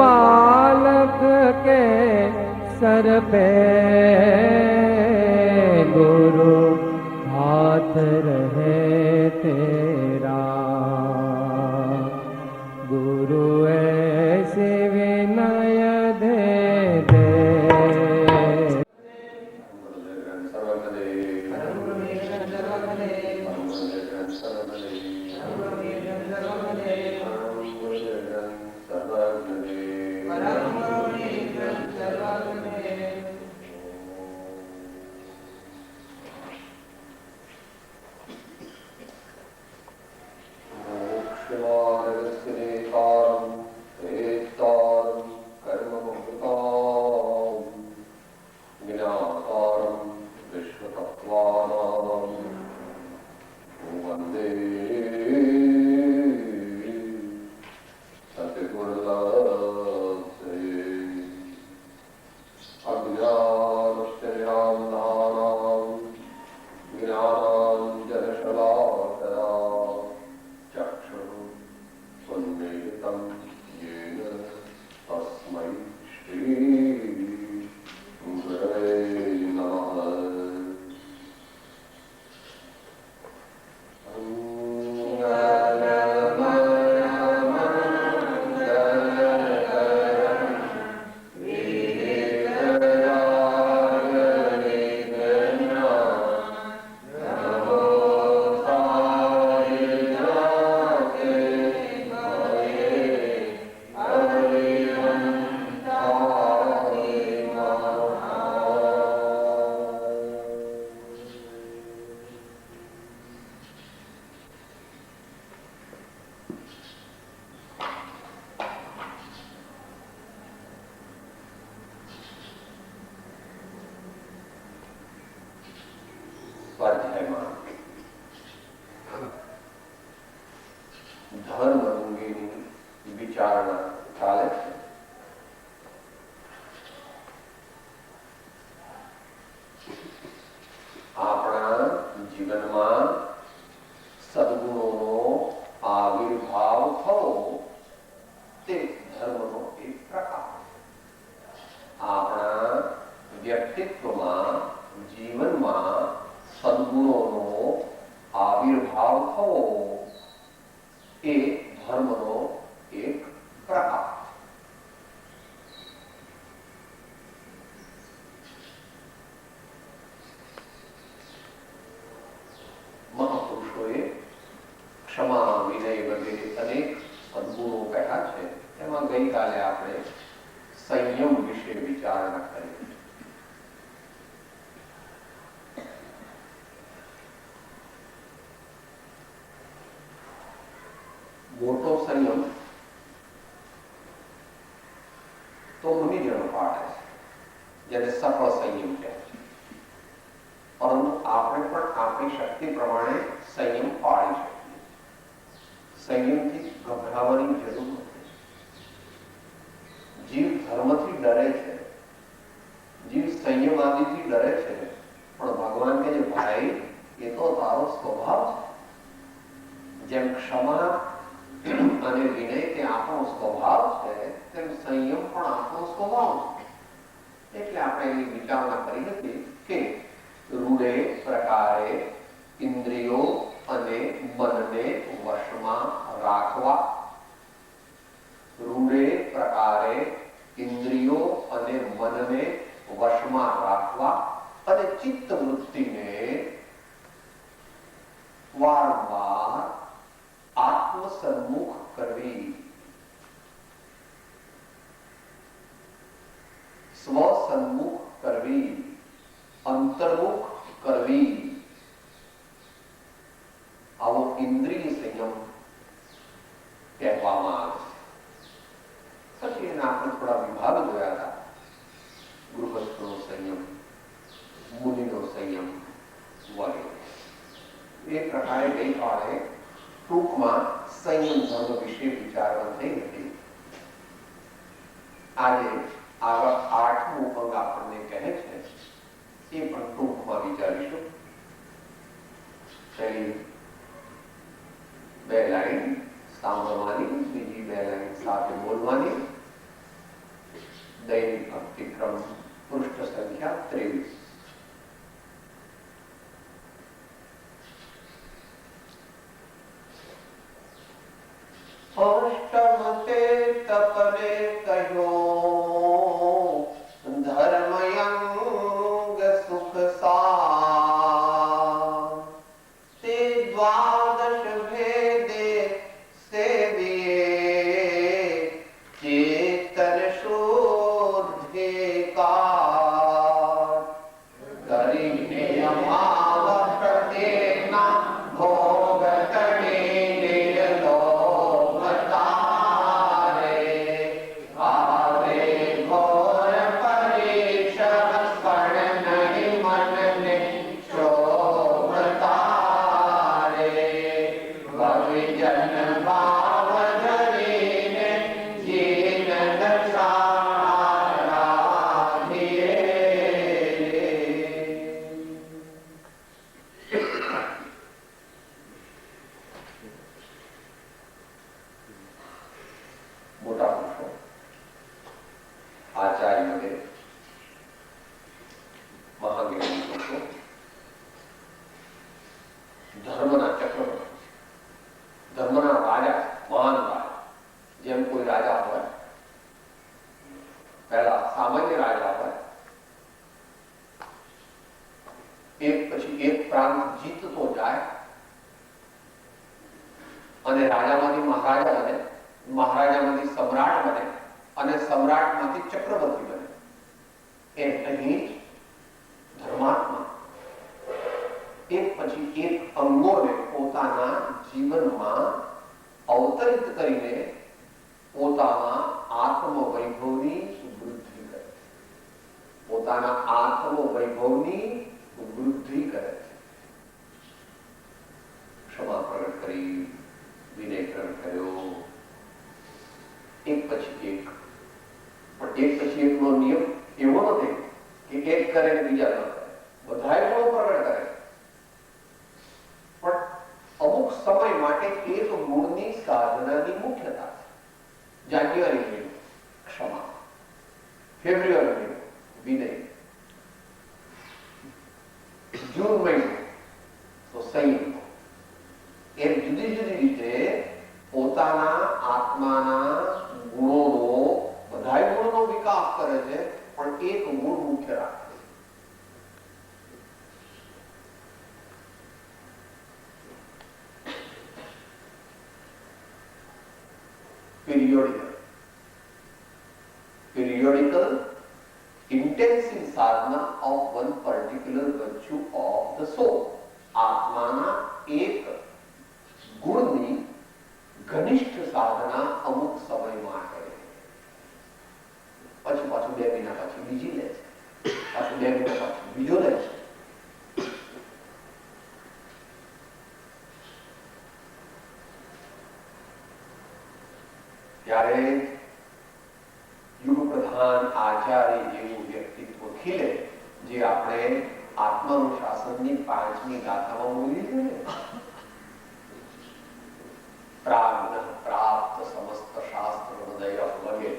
बालक के सर पे गुरु हाथ रहे तेरा, गुरु ऐसे विनय दे दे। ધર્મ અંગેની વિચારણા ચાલે છે. આપણા જીવનમાં સદગુણોનો આવિર્ભાવ થવો તે ધર્મનો એક પ્રકાર. આપણા વ્યક્તિત્વમાં, જીવનમાં સદગુણોનો આવિર્ભાવ થવો એ ધર્મનો એક પ્રકાર. મહાપુરુષોએ ક્ષમા, વિનય વગેરે અનેક સદગુણો કહ્યા છે. એમાં ગઈકાલે આપણે સંયમ વિશે વિચારણા કરી. મોટો સંયમ તો મુનિજનો પાડે છે, જેને સફળ સંયમ કહે છે. પરંતુ આપણે પણ આપણી શક્તિ પ્રમાણે સંયમ પાળી શકીએ. સંયમથી ગભરાવાની જરૂર નથી. જીવ ધર્મથી ડરે છે, જીવ સંયમ આદિથી ડરે છે, પણ ભગવાન કહે છે ભાઈ એ તો તારો સ્વભાવ છે. જેમ ક્ષમા અને વિનય તે આપણો સ્વભાવ છે, તેમ સંયમ પણ આપણો સ્વભાવ છે. એટલે આપણે એની વિચારણા કરી હતી કે રૂઢે પ્રકારે ઇન્દ્રિયો અને મનને વશમાં રાખવા, રૂઢે પ્રકારે ઇન્દ્રિયો અને મનને વશમાં રાખવા અને ચિત્ત વૃત્તિને વારંવાર આત્મસન્મુખ કરવી, સ્વસન્મુખ કરવી, અંતર્મુખ કરવી. આવો ઇન્દ્રિય સંયમ કહેવામાં આવે છે. પછી એના આપણે થોડા વિભાગ જોયા હતા. ગૃહસ્થનો સંયમ, મુનિનો સંયમ વગેરે. એ પ્રકારે ગઈકાલે ટૂંકમાં સંયમ ધર્મ વિશે વિચારણા થઈ હતી. આજે આગળ 8મું અંગ આપણને કહે છે, એ પણ ટૂંકમાં વિચારીશું. પહેલી 2 લાઈન સાંભળવાની, બીજી 2 લાઈન સાથે બોલવાની જન શુદ્ધિકાર કરીને અમાવ પ્રત્યેના ભોગ તણી નિર્લોભ તારે આવે ઘોર પરીક્ષા પણ નહીં મનને શોભ તારે ભવિજન ભાવ ધરીને જીન દશારાધીએ. મોટા પુરુષો આચાર્ય વગેરે મહાજ્ઞાની પુરુષો ધર્મના ચક્રવર્તી, ધર્મના રાજા, મહાન રાજા. જેમ કોઈ રાજા હોય, પહેલા સામાન્ય રાજા હોય, એક પછી એક પ્રાંત જીતતો જાય અને રાજામાંથી મહારાજા બને, મહારાજામાંથી સમ્રાટ બને અને સમ્રાટમાંથી ચક્રવર્તી બને. એ અહીં ધર્માત્મા એક પછી એક અંગોને પોતાના જીવનમાં અવતરિત કરીને પોતાના આત્મવૈભવની વૃદ્ધિ કરે, પોતાના આત્મવૈભવની વૃદ્ધિ કરે છે. ક્ષમા પ્રગટ કરી, વિનય પ્રગટ કર્યો, એક પછી એક. પણ એક પછી એકનો નિયમ એવો નથી કે એક કરે ને બીજા ન કરે, બધાએ ગુણો પ્રગટ કરે. પણ અમુક સમય માટે એક ગુણની સાધનાની મુખ્યતા છે. જાન્યુઆરી મહિનો ક્ષમા, ફેબ્રુઆરી મહિનો વિનય, જૂન મહિનો તો સંયમ. એમ જુદી જુદી રીતે પોતાના આત્માના ગુણોનો, બધા ગુણોનો વિકાસ કરે છે, પણ એક ગુણ મુખ્ય રાખે છે. Periodical intensive sadhana of one particular virtue of the soul. આત્માના એક ગુણની ઘનિષ્ઠ સાધના અમુક સમય માટે, પછી પાછું 2 મહિના પછી બીજી લે છે, પાછું 2 મહિના પછી બીજો લે છે. ત્યારે યુગ પ્રધાન આચાર્ય જેવું વ્યક્તિત્વ ખીલે, જે આપણે આત્માનુશાસનની 5મી ગાથામાં બોલી છે ને, પ્રાજ્ઞ પ્રાપ્ત સમસ્ત શાસ્ત્ર હૃદય વગેરે.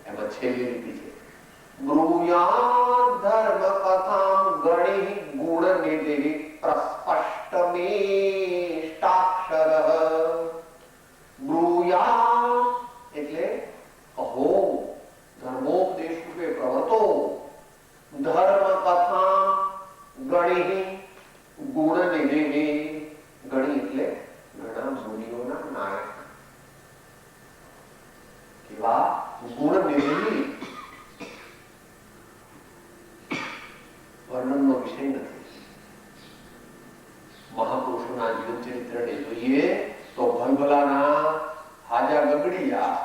એમાં છેલ્લી લીટી છે, બ્રૂયાદ ધર્મ કથામ ગણી ગુણ નિધિ પ્રસ્પષ્ટમેષ્ટાક્ષર. બ્રૂયાદ એટલે કહો, ધર્મોપદેશ રૂપે પ્રવર્તો. ધર્મ કથા ગણી ગુણ નિધિ, ગણી એટલે ઘણા મુનિઓના નાયક. કેવા ગુણ નિધિ વર્ણનનો વિષય નથી. મહાપુરુષોના જીવન ચરિત્રને જોઈએ તો ભલભલાના હાજા ગગડિયા.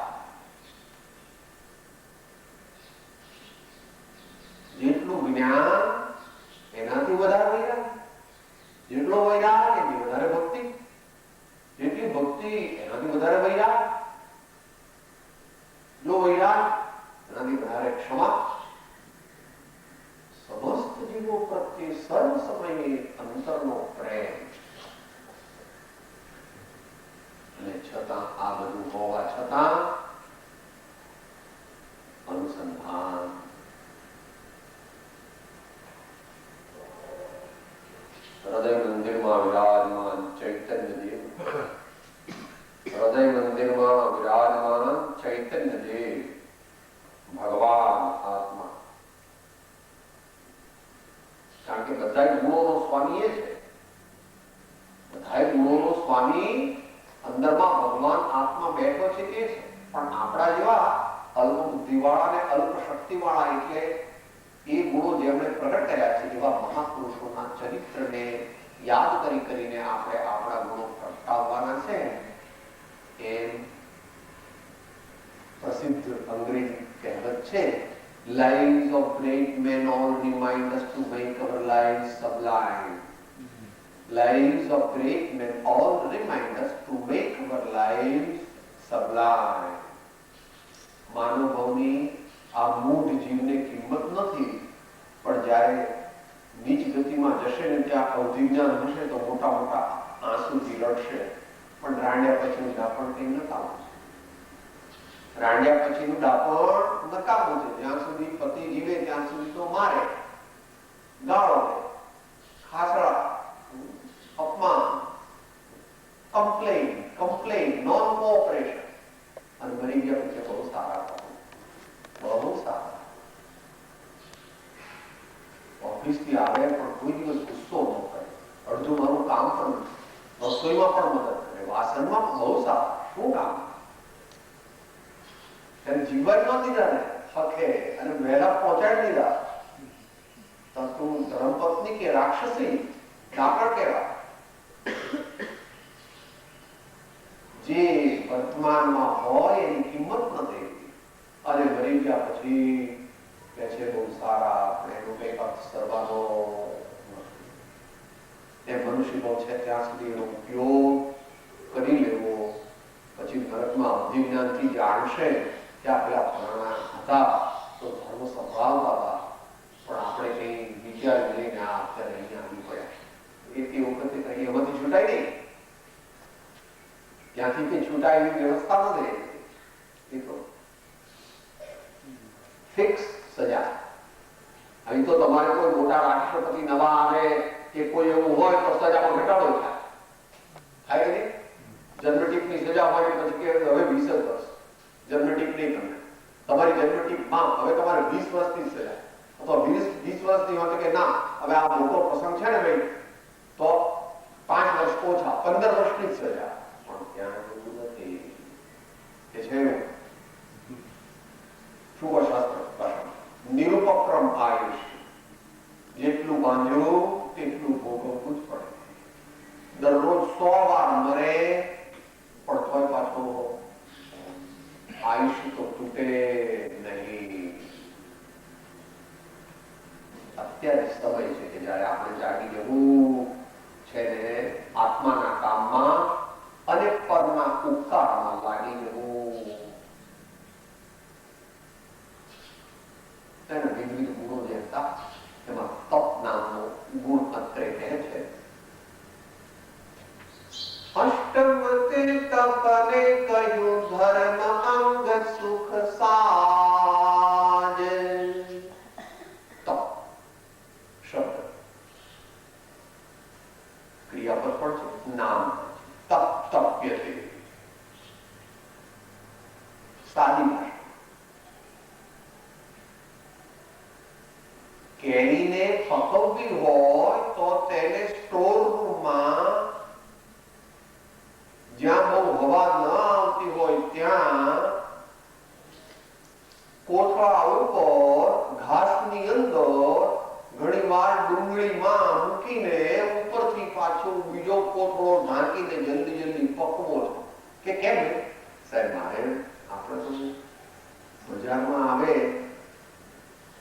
જેટલું જ્ઞાન એનાથી વધારે વૈરાગ, જેટલો વૈરાગ એની વધારે ભક્તિ, જેટલી ભક્તિ એનાથી વધારે વૈરાગ, જો વૈરાગ એનાથી વધારે ક્ષમા. સમસ્ત જીવો પ્રત્યે સર્વ સમયે અંતરનો પ્રેમ. અને છતાં આ બધું હોવા છતાં અનુસંધાન. હૃદય મંદિરમાં વિરાજમાન ચૈતન્ય દેવ, હૃદય મંદિરમાં વિરાજમાન ચૈતન્ય દેવ ભગવાન આત્મા. કારણ કે બધા ગુણોનો સ્વામી એ છે, બધા ગુણોનો સ્વામી અંદરમાં ભગવાન આત્મા બેઠો છે એ છે, પણ આપણા જેવા અલ્પ બુદ્ધિવાળા અને અલ્પ શક્તિવાળા એટલે એ ગુણો જેમણે પ્રગટ કર્યા છે એવા મહાપુરુષોના ચરિત્રને યાદ કરીને આપણે આપણા ગુણો પ્રગટાવવાના છે. એમ પ્રસિદ્ધ અંગ્રેજી કહેવત છે, lives of great men all remind us to make our lives sublime. Lives of great men all remind us to make our lives sublime. માનવભાવની આ મૂઢ જીવને કિંમત નથી, પણ જ્યારે નીચ ગતિમાં જશે ને ત્યાં અવધિજ્ઞાન હશે તો મોટા મોટા આંસુથી રડશે, પણ રાંડ્યા પછીનું દાપણ કંઈ નકામું છે. રાંડ્યા પછીનું દાપણ નકામું છે. જ્યાં સુધી પતિ જીવે ત્યાં સુધી તો મારે, ગાળો દે, ખાસડા, અપમાન, કમ્પ્લેન, નોન કોઓપરેશન, અને મરી ગયા પછી બહુ સારા થવું, બહુ સારા. ઓફિસથી આવે પણ કોઈ દિવસ ગુસ્સો ન કરે, અડધું મારું કામ પણ રસોઈમાં પણ મદદ કરે, વાસણમાં પણ બહુ સારા. શું કામ? એને જીવન ન દીધા ને હકે અને વહેલા પહોંચાડી દીધા, તો તું ધર્મપત્ની કે રાક્ષસી ડાકર કહેવાય. જે વર્તમાનમાં હોય એની કિંમત નથી, અને મરી ગયા પછી કે છે બહુ સારા, આપણે એનો કઈ અર્થ કરવાનો એ મનુષ્ય બહુ છે ત્યાં સુધી એનો ઉપયોગ કરી લેવો. પછી નરકમાં અધિજ્ઞાનથી જાણશે કે આ પેલા ફલાણા હતા તો ધર્મ સંભાળતા હતા, પણ આપણે કઈ વિચારી લઈને આ અત્યારે અહીંયા આવી પડ્યા. એ વખતે કઈ એમાંથી છૂટાય નહીં, ત્યાંથી કઈ છૂટાય એવી વ્યવસ્થા નથી. એ તો ફિક્સ સજા. અહીં તો તમારે કોઈ મોટા રાષ્ટ્રપતિ નવા આવે કે કોઈ એવું હોય તો સજામાં ઘટાડો થાય નહીં. જન્મટીપની સજા હોય પછી કે હવે 20 વર્ષ જન્મટીપ નહીં, તમને તમારી જન્મટીપમાં હવે તમારે 20 વર્ષની સજા, અથવા 20 વર્ષની હોય કે ના હવે આ મોટો પ્રસંગ છે ને ભાઈ તો 5 વર્ષ ઓછા, 15 વર્ષની સજા. પણ ત્યાં એવું નથી. એ છે શુભશાસ્ત્ર નિરુપક્રમ આયુષ્ય, જેટલું બાંધ્યું તેટલું ભોગવવું જ પડે. દરરોજ 100 વાર મરે પણ તોય પાછો આયુષ્ય તો તૂટે નહીં. અત્યારે સમય છે કે જયારે આપણે જાગી જવું છે ને આત્માના કામમાં અને પરના ઉપકારમાં લાગી જવું. તેના વિવિધ ગુણો જે હતા એમાં તપ નામનો ગુણ અત્રે કહે છે. અષ્ટમતે તપને કહ્યું ધર્મ અંગ સુખ સાજ. તપ શબ્દ ક્રિયાપદ પણ છે, નામ તપ, તપ્યતે. સાદી ભાષા. કેરીને પકવવી હોય તો તેને સ્ટોર રૂમમાં જ્યાં બહુ હવા ન આવતી હોય ત્યાં કોથળા ઉપર ઘાસની અંદર ઘણીવાર ડુંગળીમાં મૂકીને ઉપરથી પાછો બીજો કોથળો ઢાંકીને જલ્દી પકવો છે. કે કેમ? સાહેબ મારે આપણે તો બજારમાં આવે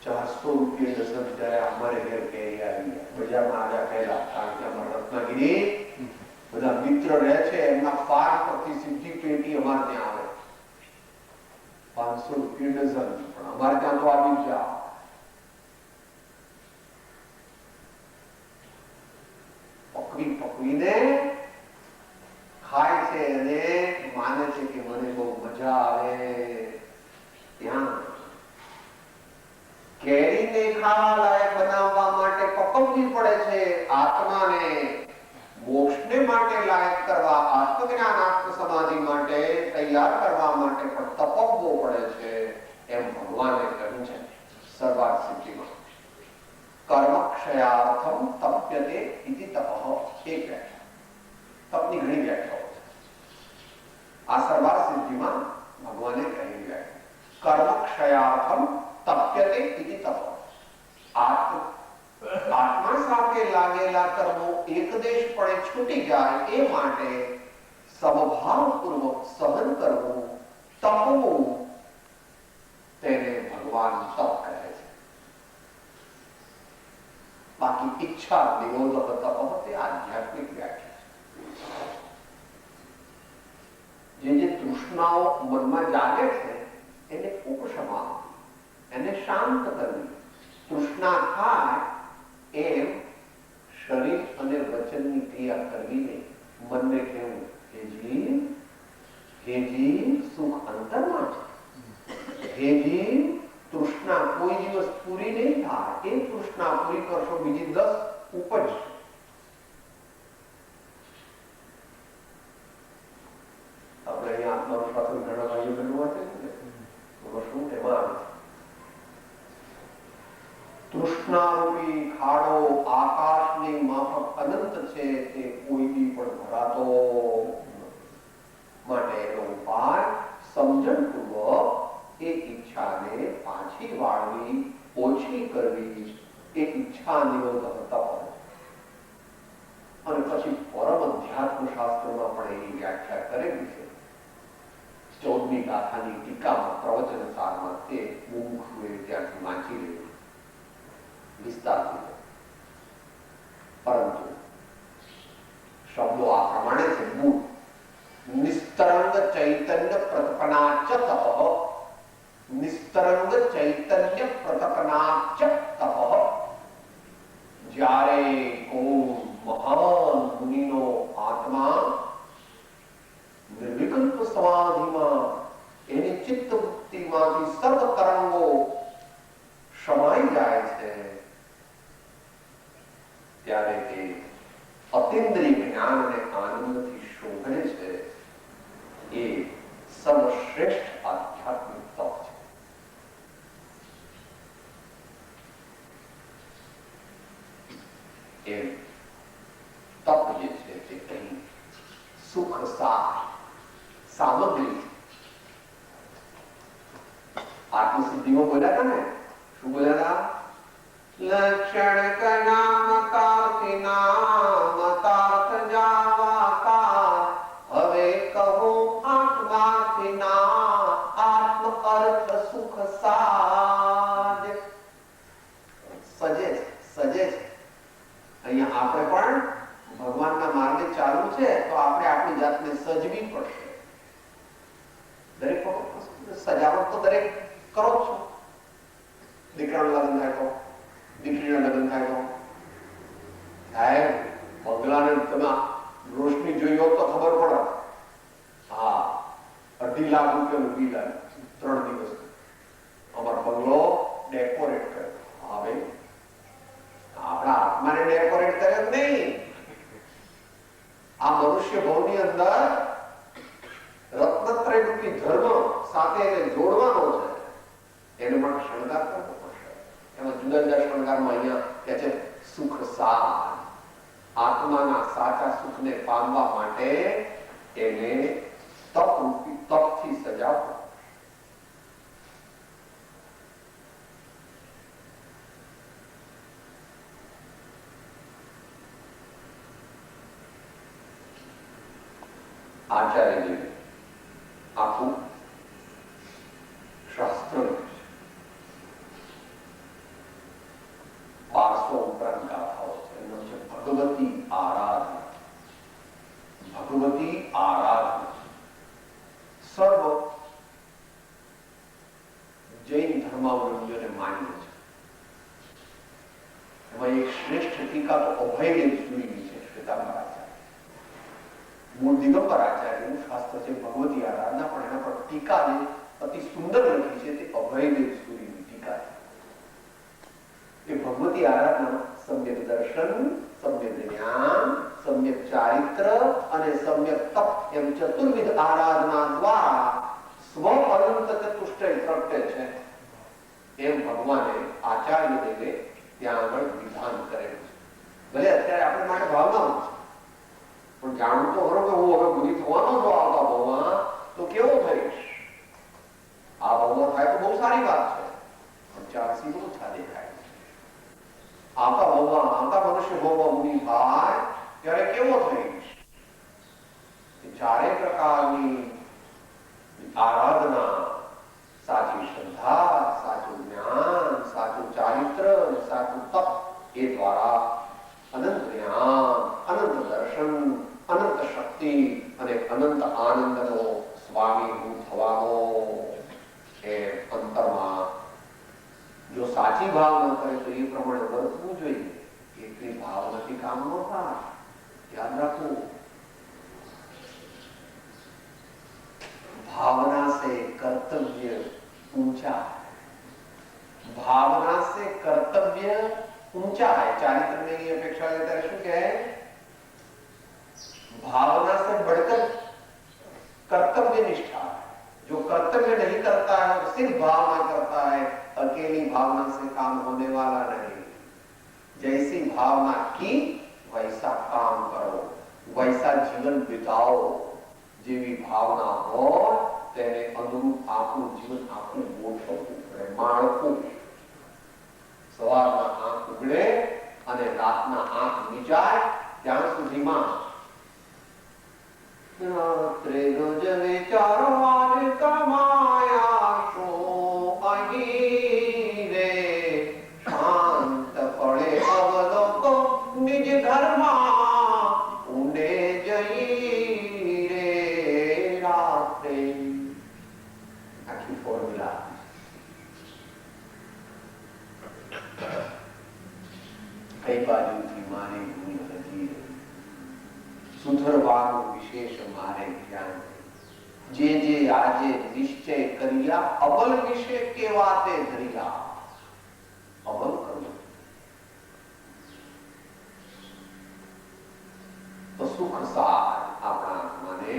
400 રૂપિયા ડઝન, ત્યારે અમારે ઘેર કેરી આવી બજારમાં આવ્યા પહેલા, કારણ કે અમારા રત્નાગીરી બધા મિત્ર રહે છે એમના ફાર્મ પરથી સીધી પેટી અમારે ત્યાં આવે 500 રૂપિયા ડઝન, પણ અમારે ત્યાં તો આવી જાય. પકવીને ખાય છે અને માને છે કે મને બહુ મજા આવે. ત્યાં કેરીને ખાવા લાયક બનાવવા માટે પકવવી પડે છે. આત્માને મોક્ષને માટે લાયક કરવા, આત્મજ્ઞાન આત્મ સમાધિ માટે તૈયાર કરવા માટે પણ તપવવો પડે છે. એમ ભગવાને કહ્યું છે સર્વાર્થ સિદ્ધિમાં. કર્મ ક્ષયાર્થમ તપ્યતે ઇતિ તપઃ. એક વ્યાખ્યા. તપની ઘણી વ્યાખ્યાઓ છે. આ સર્વાર્થ સર્વા સિદ્ધિમાં ભગવાને કહી ગયા કર્મ ક્ષયાર્થમ તપ્યતે ઇતિ તપ. આત્મા સાથે લાગેલા કર્મો એકદેશપણે છૂટી જાય એ માટે સમભાવપૂર્વક સહન કરવું, તપવું, તેને ભગવાન તપ કહે છે. બાકી ઈચ્છા નિરોધક તપ તે આધ્યાત્મિક વ્યાખ્યા છે. જે તૃષ્ણાઓ મનમાં જાગે છે એને ઉપશમા, એને શાંત કરવી. તૃષ્ણા થાય એમ શરીર અને વચનની ક્રિયા કરવી નહીં. મનને કહેવું હેજી સુખ અંતરમાં છે. હેજી તૃષ્ણા કોઈ દિવસ પૂરી નહીં થાય. એ તૃષ્ણા પૂરી કરશો બીજી 10 ઉપજ. આપણે અહીંયા આત્માનું ઘણા ભાઈઓ બનવા છે શું એમાં તૃષ્ણારૂપી ખાડો આકાશની માફક અનંત છે, તે કોઈથી પણ ભરાતો. માટે એનો ઉપાય સમજણપૂર્વક એ ઈચ્છાને પાછી વાળવી, ઓછી કરવી, એ ઈચ્છા નિરોધક તપ. અને પછી પરમ અધ્યાત્મ શાસ્ત્રમાં પણ એની વ્યાખ્યા કરેલી છે. 14મી ગાથાની ટીકામાં પ્રવચન સારમાં તે મુમુક્ષુએ ત્યાંથી વાંચી લેવું વિસ્તારથી. પરંતુ શબ્દો આ પ્રમાણે છે. મૂળ નિસ્તરંગ ચૈતન્ય પ્રતપનાચ તપ. નિસ્તરંગ ચૈતન્ય પ્રતપનાચ તપ. જ્યારે કોઈ મહાન મુનિનો આત્મા નિર્વિકલ્પ સમાધિમાં એની ચિત્ત વૃત્તિમાંથી સર્વ તરંગો સમાઈ જાય છે, ત્યારે તે અતિન્દ્રિય જ્ઞાન અને આનંદથી શોભે છે. એ સર્વશ્રેષ્ઠ આધ્યાત્મિક તપ છે. એ તપ જે છે તે કઈ સુખ સામગ્રી. આત્મસિદ્ધિમાં બોલ્યા હતા ને, શું બોલ્યા હતા? લક્ષણ કનામતાર્થી નામતાર્થ જાવાકાર. હવે કહો આત્માર્થી ના આત્મ અર્થ સુખ સાજ. સજે છે. અહીંયા આપણે પણ ભગવાનના માર્ગે ચાલવું છે તો આપણે આપણી જાતને સજવી પડશે. દરેક સજાવટ તો દરેક કરો છો. દીકરાનું લગ્ન થાય તો, દીકરીના લગ્ન થાય તો, સાહેબ બંગલાને તમે રોશની જોઈ હોત તો ખબર પડે. હા, 2.5 લાખ રૂપિયાનું બિલ આવ્યું 3 દિવસ. અમારો બંગલો ડેકોરેટ કર્યો. હા ભાઈ, આપણા આત્માને ડેકોરેટ કર્યો જ નહીં. આ મનુષ્ય ભવની અંદર રત્નત્રય રૂપી ધર્મ સાથે એને જોડવાનો છે. એને પણ શણગાર કરવો પડશે. એમાં જુદા જુદા શણગારમાં અહીંયા કે છે સુખ સાર. આત્માના સાચા સુખને પામવા માટે એને તપથી સજાવવો. આચાર્યજી આખું શાસ્ત્ર 1200 ઉપરાંત ગાથાઓ છે. એનો છે ભગવતી આરાધના. ભગવતી આરાધના સર્વ જૈન ધર્માવલંબીઓને માન્ય છે. એમાં એક શ્રેષ્ઠ ટીકા તો અભયદેવ સુરીની છે. શ્વેતાંબર આચાર્ય, મૂળ દિગંબર આચાર્યનું શાસ્ત્ર છે ભગવતી આરાધના, પણ એના પર ટીકા જે અતિ સુંદર લખી છે તે અભયદેવ સુરીની ટીકા છે. એ ભગવતી આરાધના સમ્યક દર્શન, સમ્યક જ્ઞાન, સમ્યક ચારિત્ર અને સમ્યક તપ એમ ચતુર્વિધ આરાધના દ્વારા સ્વ અનંત ચતુષ્ટય પ્રગટે છે. એમ ભગવાને આચાર્ય દેવે ત્યાં આગળ વિધાન કરેલું છે. ભલે અત્યારે આપણે માટે ભાવના છે, પણ જાણવું તો ખરો કે હું હવે બુદ્ધિ થવાનો છો આવતા ભાવમાં, તો કેવો થઈશ? આ ભાવમાં થાય તો બહુ સારી વાત છે, પણ ચારસી બહુ ઓછા દેખાય છે. આતા ભાવમાં, આતા મનુષ્ય ભાવમાં ઊંડી થાય ત્યારે કેવો થઈશ? ચારે પ્રકારની આરાધના, સાચી શ્રદ્ધા, સાચું જ્ઞાન, સાચું ચારિત્ર, સાચું તપ, એ દ્વારા અનંત જ્ઞાન, અનંત દર્શન, અનંત શક્તિ અને અનંત આનંદનો સ્વામીભૂત થવાનો એ અંતરમાં જો સાચી ભાવના કરે તો એ પ્રમાણે વર્તવું જોઈએ. એટલી ભાવનાથી કામ ન થાય, યાદ રાખવું. भावना से कर्तव्य ऊंचा है, भावना से कर्तव्य ऊंचा है. चारित्र में ये अपेक्षा लेता है शू क्या है? भावना से बढ़कर कर्तव्य निष्ठा है. जो कर्तव्य नहीं करता है वो सिर्फ भावना करता है, अकेली भावना से काम होने वाला नहीं. जैसी भावना की वैसा काम करो, वैसा जीवन बिताओ. જેવી ભાવના હોય તેને અનુરૂપ આપણું જીવન આપણું ગોઠવવું પડે, માળખું. સવારના આંખ ઉગડે અને રાતના આંખ મીચાય ત્યાં સુધીમાં રાત્રે રોજ વિચારવાને કમાયા શો અહીં રે, શાંત પડે અવલોકો નિજ ઘરમાં ઊંડે જઈ formula. કઈ બાજુથી મારી ભૂલ હતી, સુધરવાનું વિશેષ મારે ધ્યાન. જે જે આજે નિશ્ચય કર્યા અમલ વિશે કેવા તે ધર્યા, અમલ કરવું તો સુખ સાર આપણા આત્માને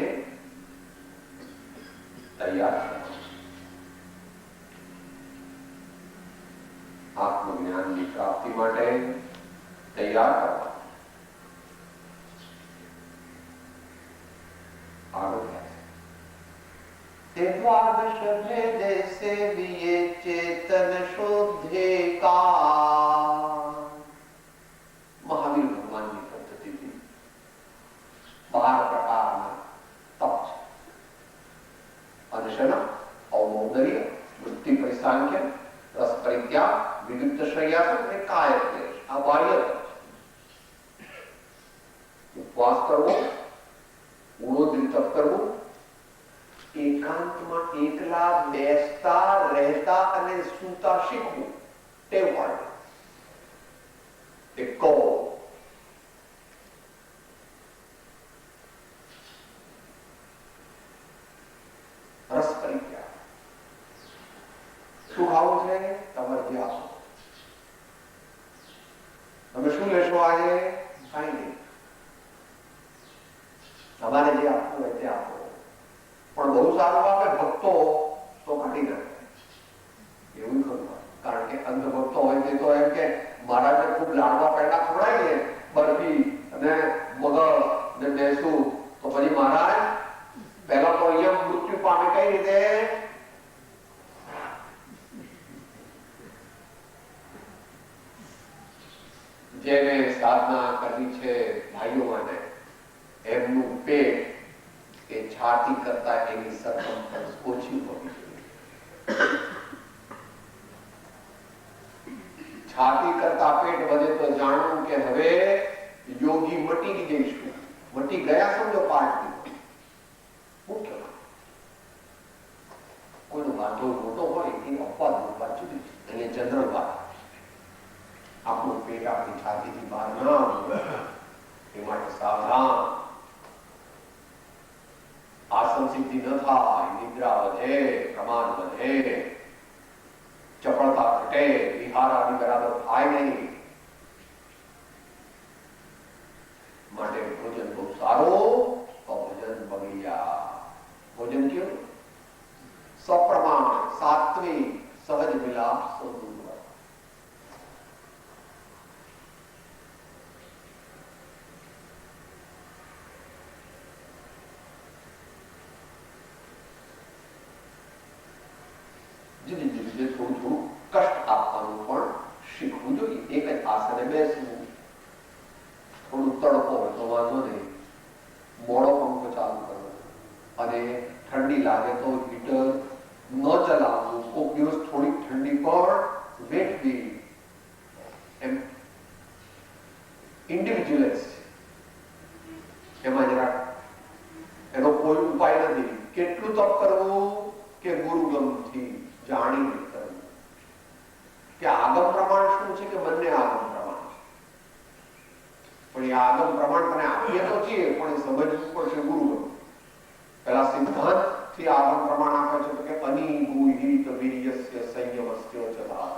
તૈયાર કરવા, આત્મજ્ઞાનની પ્રાપ્તિ માટે તૈયાર કરવા. તે દ્વાદશ ભેદે સેવિયે ચેતન શુદ્ધે કા. મહાવીર ભગવાનની પદ્ધતિથી 12 પ્રકારના તપ છે. અનશન, ઔમૌદર્ય, વૃત્તિ પરિસાંખ્ય, રસ પરિત્યાગ, વિવિધ શય્યાસન અને કાય ક્લેશ. આ બાહ્ય ઉપવાસ કરવો, ગુણોદરી તપ કરવું, એકાંતમાં એકલા બેસતા રહેતા અને સૂતા શીખવું, ટેવ પાડવું. એકો રસ પરિત્યાગ. શું ખાવું છે? તમારે જે આપો. તમે શું લેશો આજે? કઈ નહીં. તમારે જે આપવું હોય તે આપો. પણ બહુ સારું આપે ભક્તો તો કાઢી નાખે, એવું ખરું. કારણ કે અંધ ભક્તો હોય તે તો એમ કે મહારાજને ખૂબ લાડવા પેડા ખવડાવીએ, બરફી અને મગર ને બેસું, તો પછી મહારાજ પહેલા તો અહીંયા મૃત્યુ પામે કઈ રીતે? જેને સાધના કરવી છે ભાઈઓ માટે, એમનું પેટ એ છાતી કરતા એની સરકમફરન્સ ઓછી હોવી જોઈએ. છાતી કરતા પેટ વધે તો જાણવું કે હવે યોગી મટી જઈશું. મટી ગયા સમજો પાર્ટથી. મુખ્ય કોઈનો વાંધો મોટો હોય એ અપવાદ વાત જુદી છે. અહીંયા જનરલ વાત. આપણું પેટ આપણી છાતીથી બહાર ના એ માટે સાવધાન. આસન સિદ્ધિ ન થાય, નિદ્રા વધે, પ્રમાણ વધે, ચપળતા ઘટે, વિહાર આદિ બરાબર થાય નહીં. માટે ભોજન બહુ સારું, તો ભોજન બગડી જાય. ભોજન કેવું? સપ્રમાણ, સાત્વિક, સહજ મિલાપ, સદુર. જુદી જુદી રીતે થોડું થોડું કષ્ટ આપવાનું પણ શીખવું જોઈએ. એક જ આસને બેસવું, થોડું તડકો હોય તો વાંધો નહીં, મોડો પંખો ચાલુ કરવો, અને ઠંડી લાગે તો હીટર ન ચલાવવું, કોઈક દિવસ થોડી ઠંડી પણ વેઠવી. એમ ઇન્ડિવિજ્યુઅલ્સ છે, એમાં જરાક એનો કોઈ ઉપાય નથી. કેટલું તપ કરવું કે ગુરુગમથી જાણીને કરવું, કે આગમ પ્રમાણ શું છે, કે બંને આગમ પ્રમાણ છે. પણ એ આગમ પ્રમાણ તને આપીએ તો છીએ, પણ એ સમજવું પડશે ગુરુગમ. પેલા સિદ્ધાંત થી આગમ પ્રમાણ આપે છે તો કે અનિગુહિત વીર્યસ્ય સંયમસ્ય ચલા,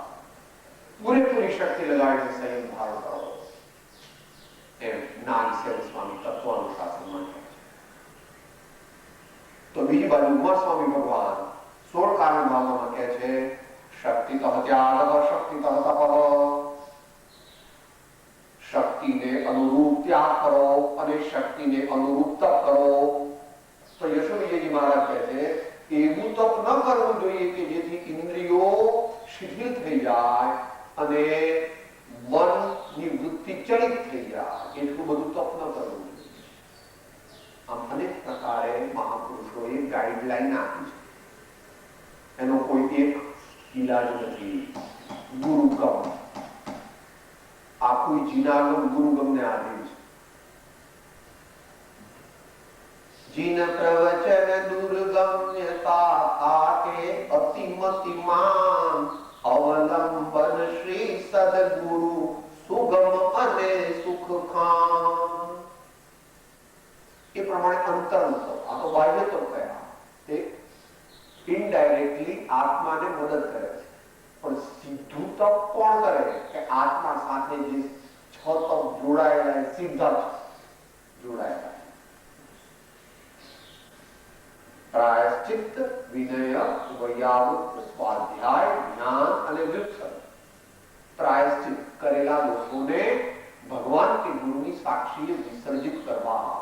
પૂરેપૂરી શક્તિ લગાડીને સંયમ ધારણ કરો. એમ જ્ઞાન સ્વામી તત્વાનુશાસનમાં કહે છે. તો બીજી બાજુ ઉમા સ્વામી ભગવાન 16 કારણ ભાગમાં કહે છે શક્તિ ત્યાગ, શક્તિ તપ, શક્તિને અનુરૂપ ત્યાગ કરો અને શક્તિને અનુરૂપ તપ કરો. તો યશોવિજયજી મહારાજ કહે છે એવું તપ ન કરવું જોઈએ કે જેથી ઇન્દ્રિયો શિથિલ થઈ જાય અને મનની વૃત્તિ ચલિત થઈ જાય. એટલું બધું તપ ન કરવું જોઈએ. આમ અનેક પ્રકારે મહાપુરુષોએ ગાઈડલાઈન આપી છે. એનો કોઈ એક ઈલાજ નથી. ગુરુગમ, આખું જીનાગમ ગુરુગમને આધીન છે. જીન પ્રવચન દુર્ગમ્યતા આકે અતિમતિમાન અવલંબન શ્રી સદગુરુ સુગમ અને સુખખાન. એ પ્રમાણે અંતરનો તપ, આ તો બાહ્ય તપ કયા, તે ઇનડાયરેક્ટલી આત્માને મદદ કરે છે. પણ સીધું તપ કોણ કરે કે આત્મા સાથે જે 6 તપ જોડાયેલા, સીધા જોડાયેલા. પ્રાયશ્ચિત્ત, વિનય, વૈયાવૃત, સ્વાધ્યાય, જ્ઞાન અને વ્યુત્સર્ગ. પ્રાયશ્ચિત્ત કરેલા દોષોને ભગવાન કે ગુરુની સાક્ષીએ વિસર્જિત કરવા,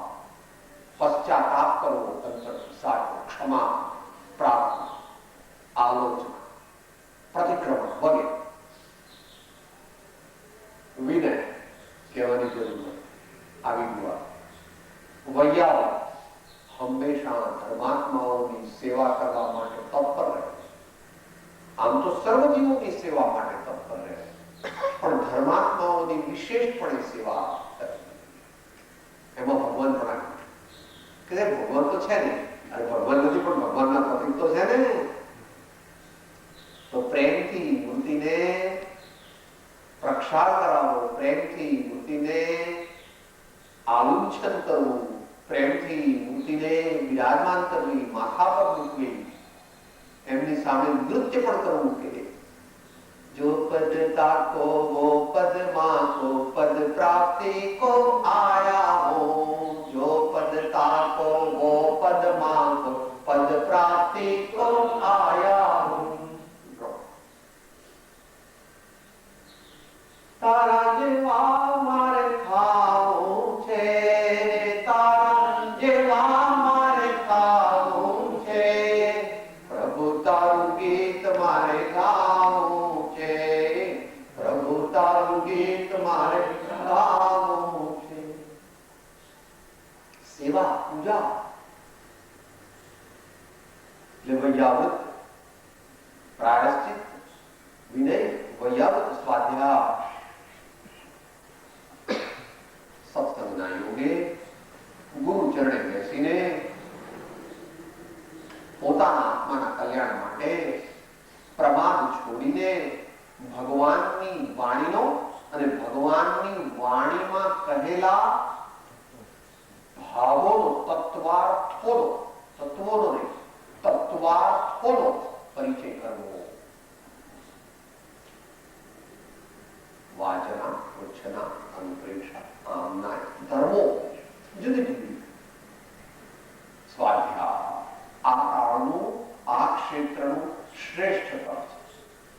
પશ્ચાતાપ કરવો, ક્ષમા, પ્રાર્થના, આલોચના, પ્રતિક્રમણ વગેરે. વિનય કહેવાની જરૂર નથી, આવી ગયું. વૈયાવૃત હંમેશા ધર્માત્માઓની સેવા કરવા માટે તત્પર રહે છે. આમ તો સર્વજીવોની સેવા માટે તત્પર રહે છે, પણ ધર્માત્માઓની વિશેષપણે સેવા કરે. એમાં ભગવાન પણ આવ્યું કે ભગવાન તો છે ને, અરે ભગવાન નથી પણ ભગવાનના પ્રતીક તો છે ને. તો પ્રેમથી મૂર્તિને પ્રક્ષાળ કરાવો, પ્રેમથી મૂર્તિને આલુંછન કરવું, પ્રેમથી મૂર્તિને વિરાજમાન કરવી, માથા પર મૂકવી, એમની સામે નૃત્ય પણ કરવું. કે જો પદ તાકો વો પદ માકો, પદ પ્રાપ્તિ કો આયા હો. જો પદ તાકો વો પદ માકો, પદ પ્રાપ્તિ કો આયા હો. તારા જેવા મારે ખાવું છે, તારા જેવા મારે ખાવું છે, પ્રભુ તારું ગીત મારે ગાવું છે, પ્રભુ તારું ગીત મારે ગાવું છે. સેવા, પૂજા, એટલે વૈયાવૃત, પ્રાયશ્ચિત, વિનય, વૈયાવૃત, સ્વાધ્યાય. સત્સંગના યોગે ગુરુ ચરણે બેસીને પોતાના આત્માના કલ્યાણ માટે પ્રમાદ છોડીને ભગવાનની વાણીનો અને ભગવાનની વાણીમાં કહેલા ભાવોનો, તત્વોનો પરિચય કરવો. વાચના, વચના, અનુપ્રેક્ષા, આમના ધર્મો જુદી જુદી. સ્વાધ્યાય આ કાળનું, આ ક્ષેત્રનું શ્રેષ્ઠ કાળ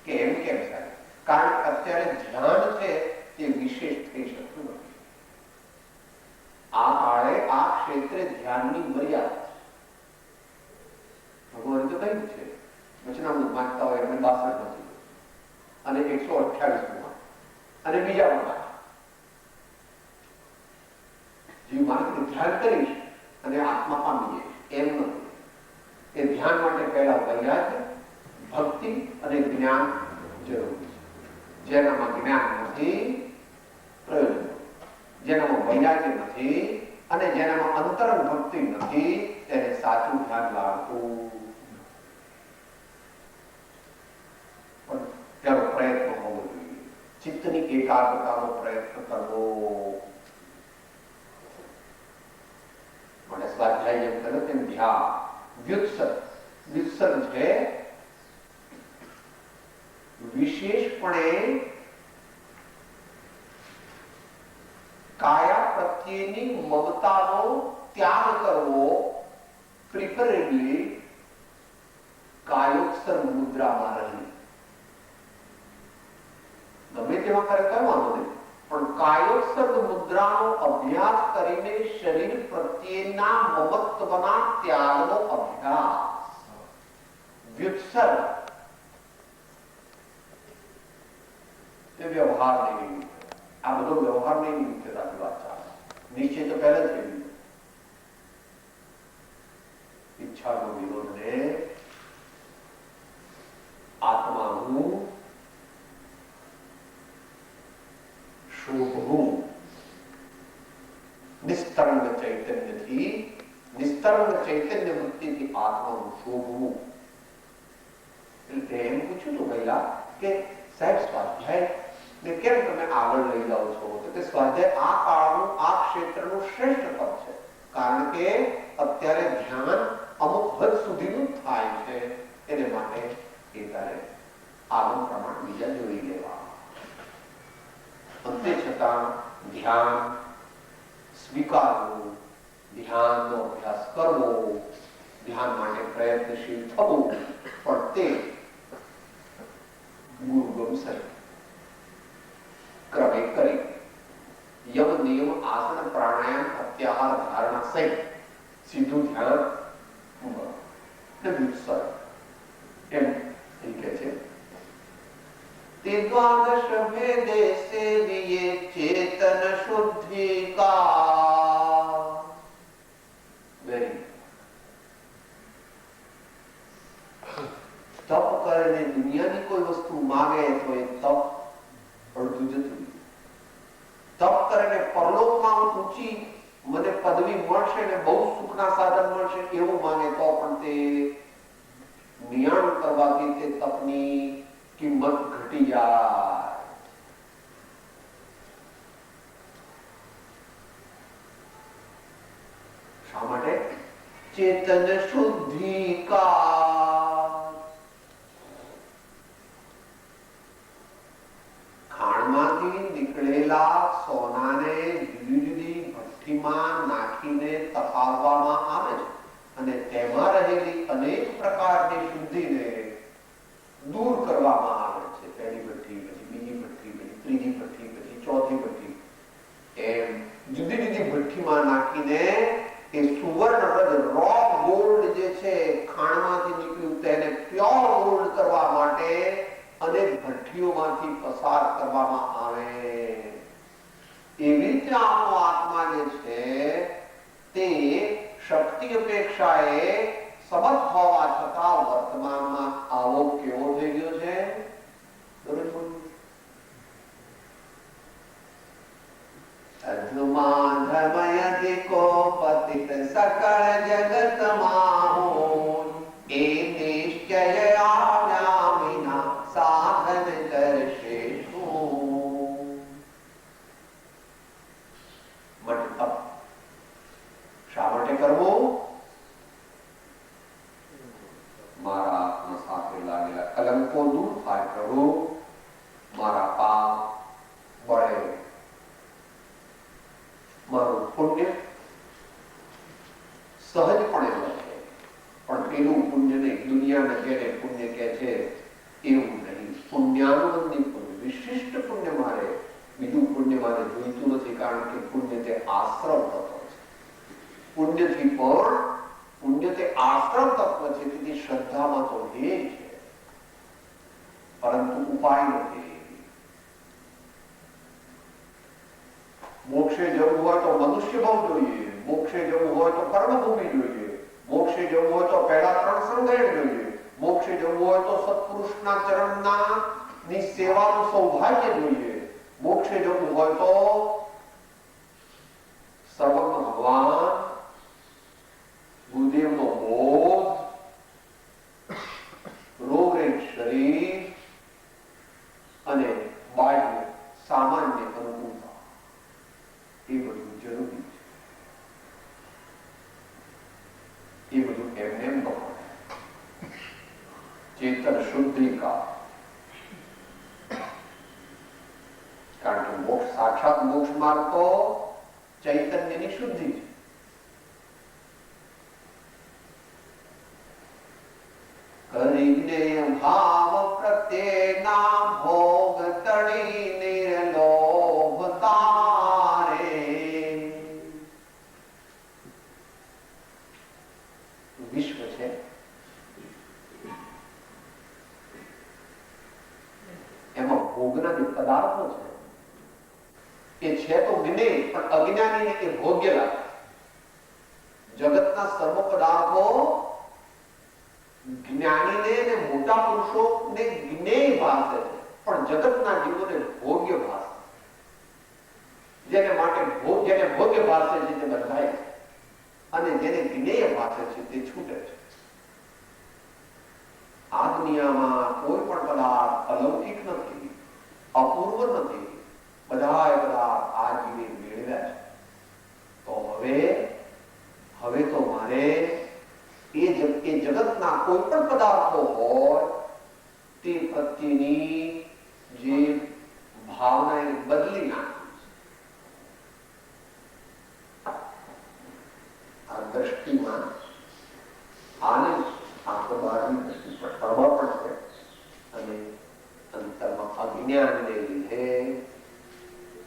છે. કેમ સાહેબ? કારણ કે અત્યારે ધ્યાન છે તે વિશેષ થઈ શકતું નથી. આ કાળે આ ક્ષેત્રે ધ્યાનની મર્યાદા. ભગવાન તો કહ્યું છે, વચનામૃત વાંચતા હોય એમને 12 128 અને બીજા બધા જીવ માને ધ્યાન કરીશ અને આત્મા પામી જઈશ એમ નથી. એ ધ્યાન માટે પહેલા વૈરાગ્ય, ભક્તિ અને જ્ઞાન જરૂરી છે. જેનામાં જ્ઞાન નથી પ્રયોજન, જેનામાં વૈરાગ્ય નથી અને જેનામાં અંતરંગ ભક્તિ નથી તેને સાચું ધ્યાન લાગતું. પણ તેનો પ્રયત્ન હોવો જોઈએ. ચિત્તની એકાગ્રતાનો પ્રયત્ન કરવો. માટે સ્વાધ્યાય જેમ કર્યો તેમ ધ્યાન, વ્યુત્સર્ગ. વ્યુત્સર્ગ છે વિશેષપણે કાયા પ્રત્યેની મમતાનો ત્યાગ કરવો, પ્રિફરેબલી કાયોત્સર્ગ મુદ્રામાં રહી. ગમે તેમાં કરે કઈ વાંધો નહીં, પણ કાયોત્સર્ગ મુદ્રાનો અભ્યાસ કરીને શરીર પ્રત્યેના મમત્વના ત્યાગનો અભ્યાસ. વ્યુત્સર્ગ એ વ્યવહાર નહીં. આ બધો વ્યવહાર નહીં નિત્યતાની વાત ચાલે. નિશ્ચય તો પહેલા જ કહ્યું, ઈચ્છાનો વિરોધને આત્માનું શોભવું. નિસ્તરંગ ચૈતન્યથી, નિસ્તરંગ ચૈતન્ય વૃત્તિથી આત્માનું શોભવું. એટલે એમ પૂછ્યું હતું પહેલા કે સાહેબ સ્વાધ્યાય ને કેમ તમે આગળ લઈ જાઓ છો? તો કે સ્વાધ્યાય આ કાળનું, આ ક્ષેત્રનું શ્રેષ્ઠ પદ છે. કારણ કે અત્યારે ધ્યાન અમુક હદ સુધીનું થાય છે. એને માટે એ તારે આગળ પ્રમાણ બીજા જોઈ લેવા. અંતે છતાં ધ્યાન સ્વીકારવું, ધ્યાનનો અભ્યાસ કરવો, ધ્યાન માટે પ્રયત્નશીલ થવું, પણ તે ગુરુગમ સહિત ક્રમે કરી યમ નિયમ આસન પ્રાણાયામ અત્યાહાર ધારણા સહિત સીધું ધ્યાન એમ કે છે. તે દ્વાદશ ભેદે સેવિયે ચેતન શુદ્ધિ કા. વેરી તપ કરીને દુનિયાની કોઈ વસ્તુ માગે તો એ તપ અડધું જતું. તપ કરીને પરલોકમાં ઊંચી મને પદવી મળશે ને બહુ સુખના સાધન મળશે એવું માને તો પણ તે નિયણ કરવાથી તે તપની કિંમત ઘટી જાય. શા માટે? ચેતન શુદ્ધિ કા. ખાણમાંથી નીકળેલા સોનાને જુદી જુદી ભઠ્ઠીમાં નાખીને તપાવવામાં આવે છે અને તેમાં રહેલી અનેક પ્રકારની શુદ્ધિને દૂર કરવામાં આવે છે. પહેલી ભઠ્ઠી, પછી બીજી ભઠ્ઠી, પછી ત્રીજી ભઠ્ઠી, પછી ચોથી ભઠ્ઠી, એમ જુદી જુદી ભઠ્ઠીમાં નાખીને એ સુવર્ણ રજ રો ગોલ્ડ જે છે ખાણમાંથી નીકળ્યું તેને પ્યોર ગોલ્ડ કરવા માટે અનેક ભઠ્ઠીઓમાંથી પસાર કરવામાં આવે. એવી રીતે આપણો આત્મા જે છે તે શક્તિ અપેક્ષાએ સમર્થ હોવા છતાં વર્તમાનમાં આવો કેવો થઈ ગયો છે? અધમાધમયધિકો પતિત સકળ જગતમાં હોય એ નિશ્ચય આવ્યા વિના સાધન કરશે શું? મતલબ શા માટે કરવું? મારા આત્મા સાથે લાગેલા કલંકો દૂર થાય પ્રભુ. મારા પાપ બળે, મારું પુણ્ય સહજપણે વધે. પણ પેલું પુણ્ય નહીં, દુનિયાના જેને પુણ્ય કહે છે એવું નહીં. પુણ્યાનુબંધી પુણ્ય, વિશિષ્ટ પુણ્ય મારે, બીજું પુણ્ય મારે જોઈતું નથી. કારણ કે પુણ્ય તે આશ્રમ તત્વ છે. પુણ્યથી પણ પુણ્ય તે આશ્રમ તત્વ છે. તેથી શ્રદ્ધામાં તો એ છે, પરંતુ ઉપાય નથી. મનુષ્ય ભાવ જોઈએ, મોક્ષે જવું હોય તો કર્મભૂમિ જોઈએ, મોક્ષે જવું હોય તો પહેલા 3 સંગયણ જોઈએ, મોક્ષે જવું હોય તો સત્પુરુષના ચરણના ની સેવાનું સૌભાગ્ય જોઈએ, મોક્ષે જવું હોય તો સર્વજ્ઞ ભગવાન ગુરુદેવનો બોધ, રોગરહિત શરીર અને બાહ્ય સામાન્ય અનુકૂળતા, એ બધું જરૂરી છે. એ બધું એમને એમ બને. ચેતન શુદ્ધિ કા, કારણ કે મોક્ષ, સાક્ષાત મોક્ષ માર્ગ તો ચૈતન્યની શુદ્ધિ છે. કરીને ભાવ પ્રત્યેના ભોગ તણી નિર્લોભ તારે, વિશ્વ છે એમાં ભોગના જે પદાર્થો છે એ છે તો જ્ઞેય, પણ અજ્ઞાનીને એ ભોગ્ય લાગે. જગતના સર્વ પદાર્થો જ્ઞાનીને ને મોટા પુરુષોને જ્ઞેય ભાસે છે, પણ જગતના જીવોને ભોગ્ય ભાસે. જેને માટે જેને ભોગ્ય ભાસે છે તે બંધાય છે, અને જેને જ્ઞેય ભાસે છે તે છૂટે છે. આ દુનિયામાં કોઈ પણ પદાર્થ અલૌકિક નથી, અપૂર્વ નથી, બધા પદાર્થ આ જીવે મેળવ્યા છે. તો હવે તો મારે એ જગતના કોઈ પણ પદાર્થો હોય તે પ્રત્યેની જે ભાવના એને બદલી નાખી. આ દ્રષ્ટિમાં આનંદ, આંખો બહારની દ્રષ્ટિ પર પ્રભાવ પણ છે, અને અંતરમાં અજ્ઞાનને લીધે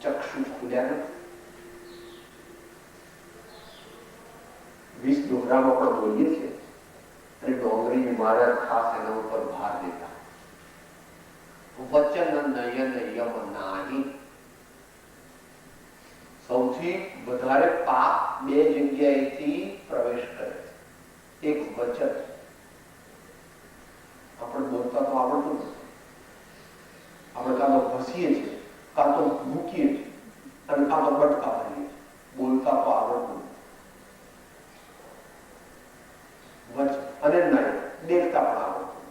ચક્ષુ ખુલ્યા નથી. 20 ડોગરામાં પણ બોલીએ છીએ, અને ડોંગરી મહારાજ ખાસ એના ઉપર ભાર દેતા. વચન નયન યમ નાહી. સૌથી વધારે પાપ 2 જગ્યાએથી પ્રવેશ કરે. એક વચન, આપણે બોલતા તો આવડતું નથી, આપણે કાં તો ભસીએ છીએ, કાં તો મૂકીએ છીએ, અને કાં તો બટકા ભરીએ છીએ. બોલતા તો આવડતું નથી. અને નહીં દેખતા પણ આવડતું.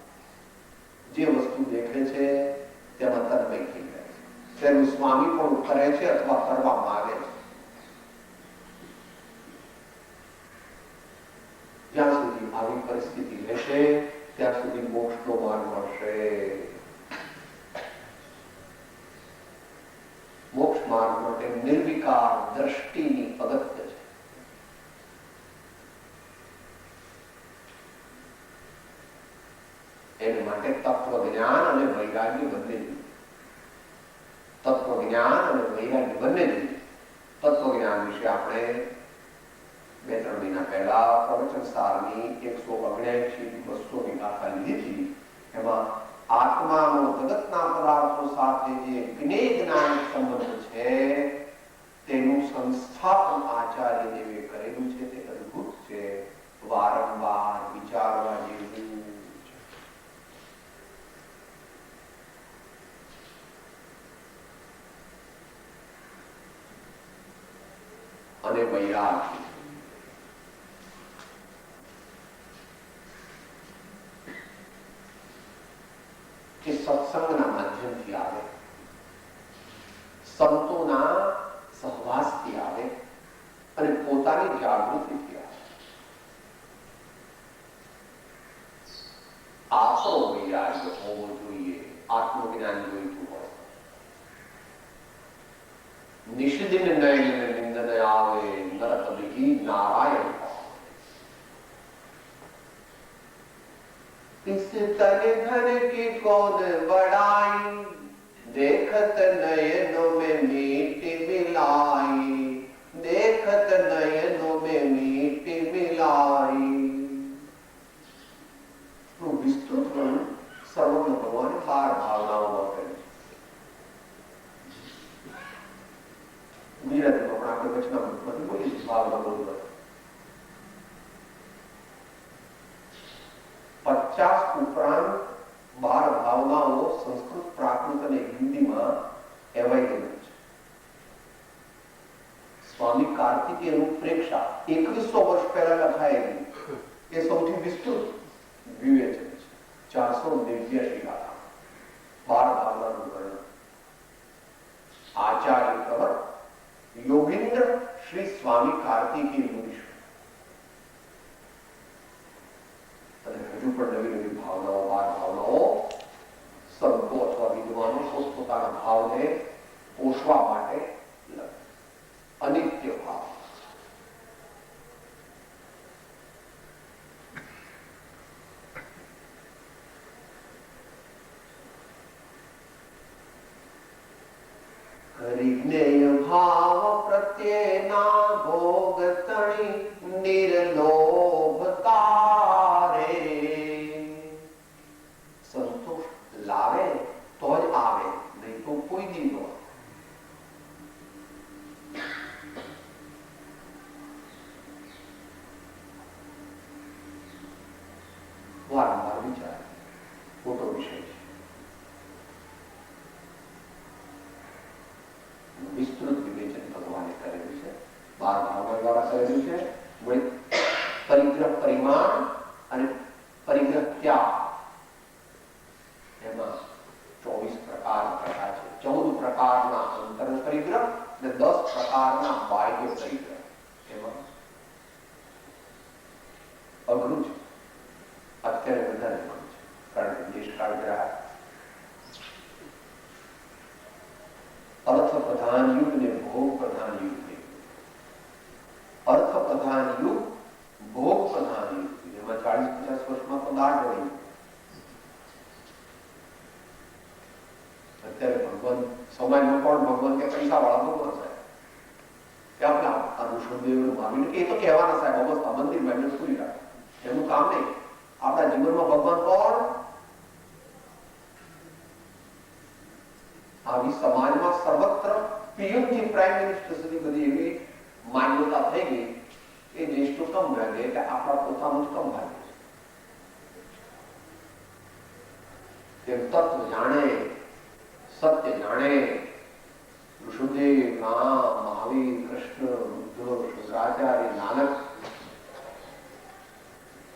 જે વસ્તુ દેખે છે તેમાં તન્મય થઈ જાય છે, તેનું સ્વામી પણ કરે છે અથવા કરવા માંગે છે. જ્યાં સુધી આવી પરિસ્થિતિ રહેશે ત્યાં સુધી મોક્ષનો માર્ગ મળશે. મોક્ષ માર્ગ માટે નિર્વિકાર દ્રષ્ટિની અગત્ય છે. એને માટે તત્વજ્ઞાન અને વૈરાગ્ય બંને જોઈએ. તત્વજ્ઞાન અને વૈરાગ્ય બંને જોઈએ. તત્વજ્ઞાન વિશે આપણે 2-3 મહિના પહેલા પ્રવચન સારની 179-200 ગાથા લીધી હતી. એમાં આત્માનો જગતના પદાર્થો સાથે જે જ્ઞેય જ્ઞાનિક સંબંધ છે તેનું સંસ્થાપન આચાર્ય દેવે કરેલું છે. તે અદભુત છે, વારંવાર વિચારવા જેવું. અને વૈરાગ્ય, કે સત્સંગના માધ્યમથી આવે, સંતોના સહવાસથી આવે, અને પોતાની જાગૃતિથી આવે. આપણો વૈરાગ્ય હોવો જોઈએ. આત્મજ્ઞાન જોઈતું હોય. નિષિદિન નયન નિંદન આવે, નરક વિહી નારાયણ. इस तन धन की कौन बड़ाई, देखत नयनों में मीठी मिलाई, देखत नयनों में मीठी मिलाई. विस्तृत वर्णन सर्वज्ञ भगवान 12 भावनाओं में. ગુજરાતીમાં પણ આપણે વચનામૃતમાંથી બોલી છે, ભાવના બોલવા 50 ઉપરાંત 12 ભાવનાઓ સંસ્કૃત, પ્રાકૃત અને હિન્દીમાં એવાયેલી છે. સ્વામી કાર્તિકેય રૂપરેખા 2100 વર્ષ પહેલા લખાયેલી એ સૌથી વિસ્તૃત વિવેચન છે. 489 ગાથા, 12 ભાવનાનું વર્ણન. આચાર્ય પ્રવર યોગેન્દ્ર શ્રી સ્વામી કાર્તિકેય મુનિશ્વર. અને હજુ પણ નવી નવી ભાવનાઓ, 12 ભાવનાઓ સંતો અથવા વિદ્વાનો પોતપોતાના ભાવને પોષવા માટે લખે. અનિત્ય ભાવ, હરિજ્ઞેય ભાવ પ્રત્યેના ભોગ તણી નિર્લોભતા રે. સંતોષ લાવે તો જ આવે, નહીં તો કોઈ દી ન. વારંવાર વિચાર મોટો વિષય છે. વિસ્તૃત વિવેચન ભગવાને કરેલું છે, 12 ભાવના દ્વારા કરેલું છે. પરિગ્રહ પરિમાણ અને પરિગ્રહ ત્યાગ એમાં 24 પ્રકાર પ્રકાર છે. 14 પ્રકારના અંતર પરિગ્રહ અને 10 પ્રકારના બાહ્ય પરિગ્રહ. એમાં અઘરું છે, અત્યારે વધારે અઘરું છે, કારણ કે દેશકાળ ગ્રહ અર્થ પ્રધાન યુગ ને ભોગ પ્રધાન યુગ ને. અર્થ પ્રધાન યુગ, ભોગ પ્રધાન યુગ. એમાં 40-50 વર્ષમાં તો દાઢ રહી. અત્યારે ભગવાન સમયમાં પણ ભગવાન કે પૈસા વાળા ભગવાન સાહેબ કે આપણા ઋષભદેવનું માનીને કે એ તો કહેવાના સાહેબ અવસ્થા મંદિરમાં એમને પૂરી રાખે, એનું કામ નહીં. આપણા જીવનમાં ભગવાન કોણ? આવી સમાજમાં સર્વત્ર પીએમથી પ્રાઇમ મિનિસ્ટર સુધી બધી એવી માન્યતા થઈ ગઈ કે દેશનું કમ ભાગે એટલે આપણા પોતાનું કમ ભાગે છે. તત્વ જાણે, સત્ય જાણે. ઋષભદેવ, રામ, મહાવીર, કૃષ્ણ, બુદ્ધ, શંકરાચાર્ય, નાનક,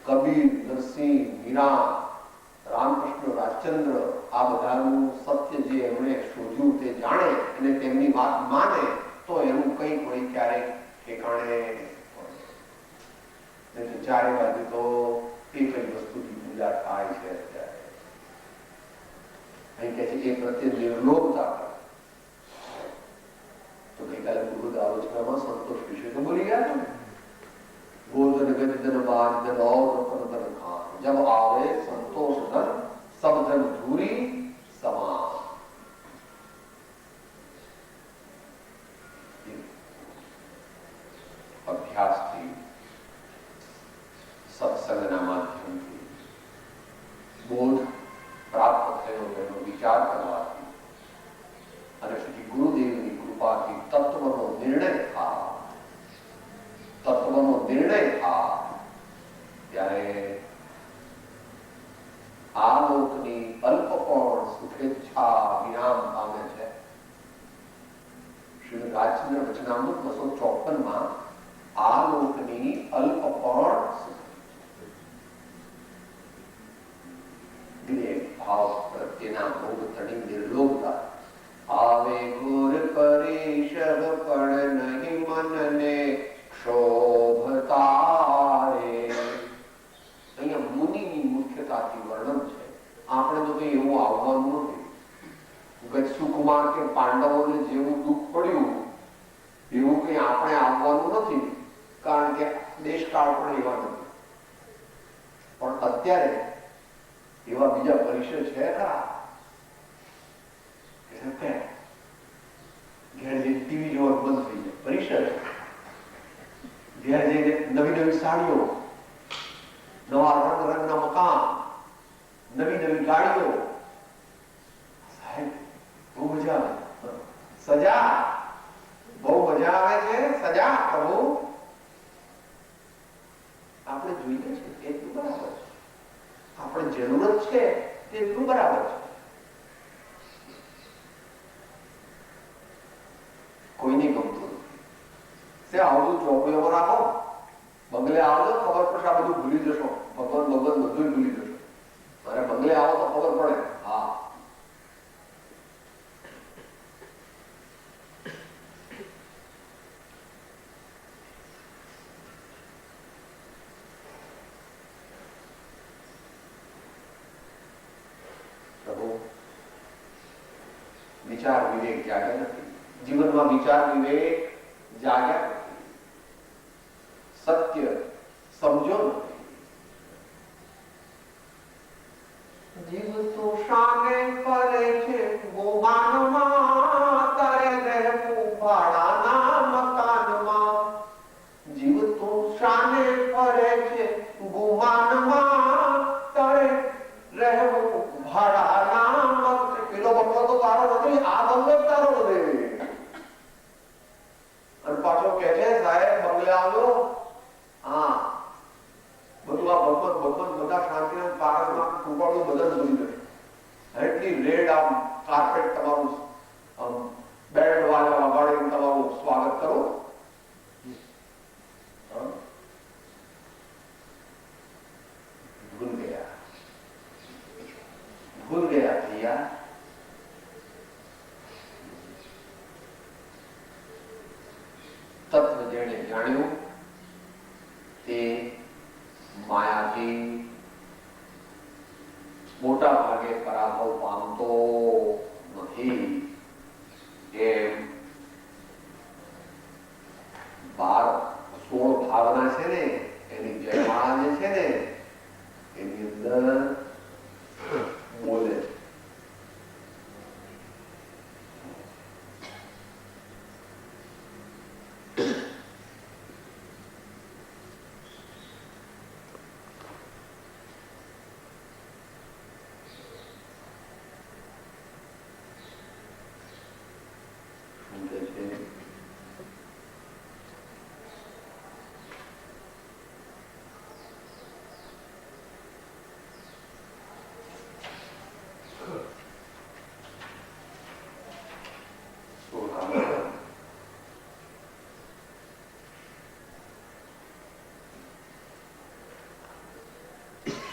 કબીર, નરસિંહ, મીરા, રામકૃષ્ણ, રાજચંદ્ર, આ બધાનું સત્ય જે એમણે શોધ્યું તે જાણે અને તેમની વાત માને તો એનું કંઈ કોઈ ક્યારેક ઠેકાણે ચારે બાજુ તો એક જ વસ્તુની પૂજા થાય છે. અત્યારે અહીં કે છે એ પ્રત્યે નિર્લોભતા કરે. તો ગઈકાલે ગુરુ આલોચનામાં સંતોષ વિશે તો બોલી ગયા ને. गोधन गजधन बाजधन और रतन धन खान, जब आवे संतोष धन सब धन धूरी समान. અભ્યાસથી, સત્સંગના માધ્યમથી બોધ પ્રાપ્ત થયો એનો વિચાર કરવાથી અને પછી ગુરુદેવની કૃપાથી તત્વનો નિર્ણય થાય, ત્યારે આ લોકની અલ્પકોણ સુખેચ્છા વિરામ પામે છે. શ્રી રાજચંદ્ર વચનામૃત 254માં આ લોકની અલ્પકોણ ભાવ પ્રત્યેના ભોગ તણી નિર્લોભતા. આવે ગુર પરિષદ પણ નહીં મનને શોભતારે. અહીંયા મુનિની મુખ્યતાથી વર્ણન છે. આપણે તો કઈ એવું આવવાનું નથી. ગજસુકુમાર કે પાંડવોને જેવું દુઃખ પડ્યું એવું કઈ આપણે આવવાનું નથી, કારણ કે દેશકાળ પણ એવા નથી. પણ અત્યારે એવા બીજા પરિષદ છે ખરા ઘેર જઈને ટીવી જોવાનું બંધ થઈ જાય. પરિષદ ઘેર જઈને નવી નવી સાડીઓ, નવા રંગના મકાન, નવી નવી ગાડીઓ. સાહેબ બહુ મજા આવે. સજા બહુ મજા આવે છે. સજા છે તે એટલું બરાબર છે. કોઈને ગમતું નથી. આવું ચોપડીઓમાં રાખો, બંગલે આવો તો ખબર પડશે, આ બધું ભૂલી જશો. ભગવાન બધું ભૂલી જશો. અને બંગલે આવો તો ખબર પડે. હા, વિચાર વિવેક જાગ્યા નથી. જીવનમાં વિચાર વિવેક જાગ્યા નથી. સત્ય સમજો નથી. જીવ તો શાને ફરે છે ગોમાનમાં, તારે રહેવું ભાડાના મકાનમાં. જીવ તો શાને ફરે છે ગુમાનમાં, તારે રહેવું ભાડાના મકાન. પેલો બંગલો તો તારો નથી, આ બંગલો તારો નથી. અને પાછો કે છે સાહેબ બંગલે આવ્યો. હા, બધું આ ભગવાન બધા શાંતિના પારસમાં ટુકડું બધા ભૂલી જશે. એટલી રેડ આમ કાર્પેટ તમારું બેડ વાળા વગાડીને તમારું સ્વાગત કરો. ભૂલ ગયા ભૈયા. તત્વ જેણે જાણ્યું તે માયાથી મોટા ભાગે પરાભવ પામતો નથી. એમ 16 ભાવના છે ને, એની જયમાળા જે છે ને એની અંદર બોલે છે.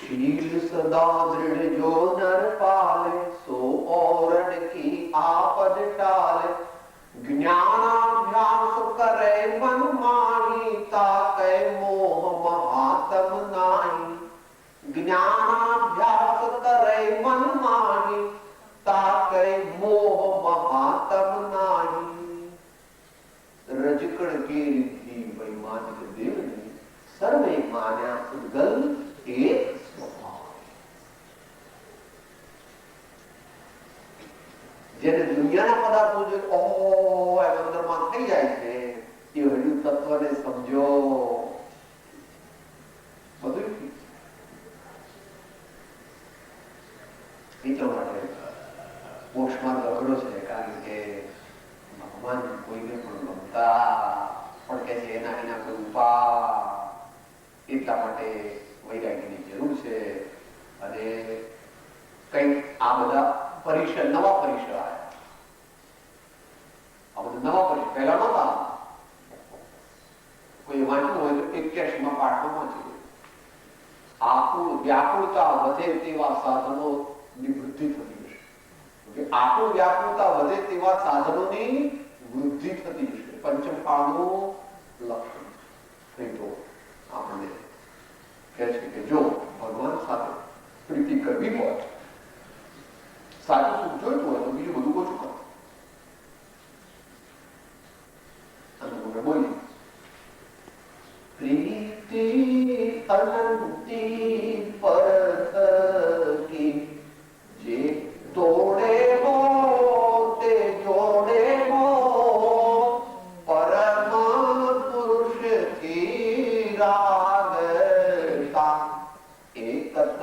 शील सदा दृढ़ जो नर पाले, सो औरन की आपद टाले. ज्ञानाभ्यास करे मन माही, ताके मोह महातम नाही. ज्ञानाभ्यास करे मन माही, ताके मोह महातम नाही. रजकण की रिद्धि वैमानिक देवनी, सर्वे मान्या उद्गल एक જેને દુનિયાના પદાર્થો જે અંદરમાં થઈ જાય છે એ હળ્યું તત્વને સમજો. બધું એટલા માટે મોક્ષમાં અઘરો છે, કારણ કે ભગવાન કોઈને પણ ગમતા પણ કે છે એના કોઈ ઉપાય. એટલા માટે વૈરાગ્યની જરૂર છે. અને કઈ આ બધા પરિષદ, નવા પરિષદ આવ્યા. આ બધા નવા પરિષદ પહેલા નહોતા. કોઈ વાંચ્યું હોય તો 81માં પાઠમાં વાંચ્યું. આકુળ વ્યાકુળતા વધે તેવા સાધનોની વૃદ્ધિ થતી હશે. આકુળ વ્યાકુળતા વધે તેવા સાધનોની વૃદ્ધિ થતી હશે. પંચમકાળનું લક્ષણ થઈ. તો આપણને કહે છે કે જો ભગવાન સાથે પ્રીતિ કરવી હોય, સાચું સુખ જોઈતું હોય તો બીજું બધું ઓછું કરો. અને મને બોલી પ્રીતિ અનંતી પરથ કી, જે તોડે હો તે જોડે હો, પરમ પુરુષ થી રાગતા. એકત્વ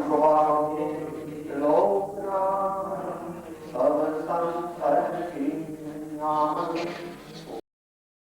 स्वामी लोकनाथ सब संतन की नाम